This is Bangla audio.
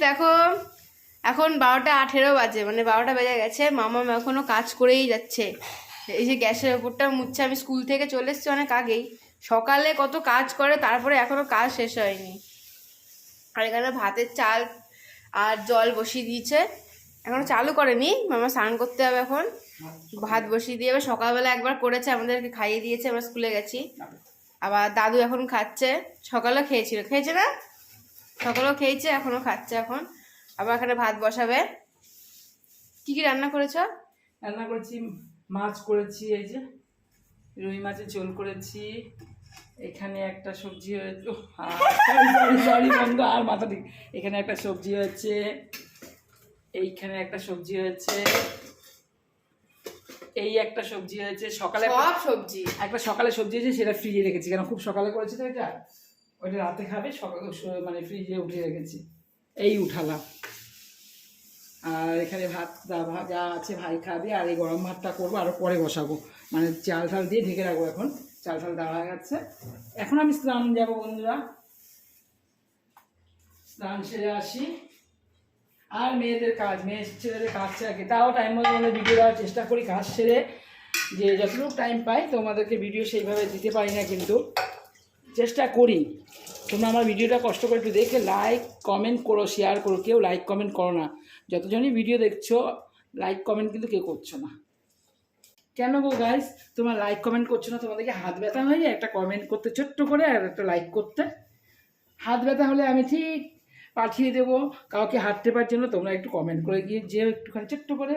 দেখো এখন 12টা 18 বাজে, মানে 12টা বেজে গেছে। মামা এখনো কাজ করেই যাচ্ছে। এই যে গ্যাসের ওপরটা মুছছে, আমি স্কুল থেকে চলে এসেছি অনেক আগেই। সকালে কত কাজ করে, তারপরে এখনো কাজ শেষ হয়নি। আর এখানে ভাতের চাল আর জল বসিয়ে দিয়েছে, এখনো চালু করেনি। মামা স্নান করতে হবে এখন, ভাত বসিয়ে দিয়ে সকালবেলা একবার করেছে, আমাদেরকে খাইয়ে দিয়েছে, আমরা স্কুলে গেছি। আবার দাদু এখন খাচ্ছে, সকালেও খেয়েছে না, সকালেও খেয়েছে, এখনো খাচ্ছে। এখন আবার এখানে ভাত বসাবে। কি কি রান্না করেছ? রান্না করেছি, মাছ করেছি, এই যে রুই মাছের ঝোল করেছি। এখানে একটা সবজি হয়েছে, সরি বন্ধু, আর মাথা দিক। এখানে একটা সবজি হয়েছে, এইখানে একটা সবজি হয়েছে, এই একটা সবজি হয়েছে। সকালে সব সবজি, একটা সকালে সবজি হয়েছে, সেটা ফ্রিজে রেখেছি, কেন খুব সকালে করেছি তো এটা, ওইটা রাতে খাবে, সকালে মানে ফ্রিজে উঠিয়ে রেখেছি, এই উঠালাম। আর এখানে ভাত ভাজা আছে, ভাই খাবে। আর এই গরম ভাতটা করবো, আরও পরে বসাবো, মানে চাল ঠাল দিয়ে ঢেকে রাখবো। এখন চাল ঠাল দেওয়া হয়ে গেছে। এখন আমি স্নান যাবো বন্ধুরা, স্নান সেরে আসি। আর মেয়েদের কাজ, মেয়ে ছেলেদের কাজ সেরে, তাও টাইম মতো ভিডিও দেওয়ার চেষ্টা করি, কাজ সেরে যে যতটুকু টাইম পাই। তোমাদেরকে ভিডিও সেইভাবে দিতে পারি না, কিন্তু চেষ্টা করি। তোমরা আমার ভিডিওটা কষ্ট করে একটু দেখে লাইক কমেন্ট করো, শেয়ার করো। কেউ লাইক কমেন্ট করো না, যতজনই ভিডিও দেখছো লাইক কমেন্ট কিন্তু কেউ করছো না। কেন গো গাইস, তোমরা লাইক কমেন্ট করছো না? তোমাদেরকে হাত ব্যথা হয়ে যায় একটা কমেন্ট করতে ছোট্ট করে, আর একটা লাইক করতে? হাত ব্যথা হলে আমি ঠিক পাঠিয়ে দেবো কাউকে হাঁটতে পারার জন্য, তোমরা একটু কমেন্ট করে গিয়ে যে একটুখানি ছোট্ট করে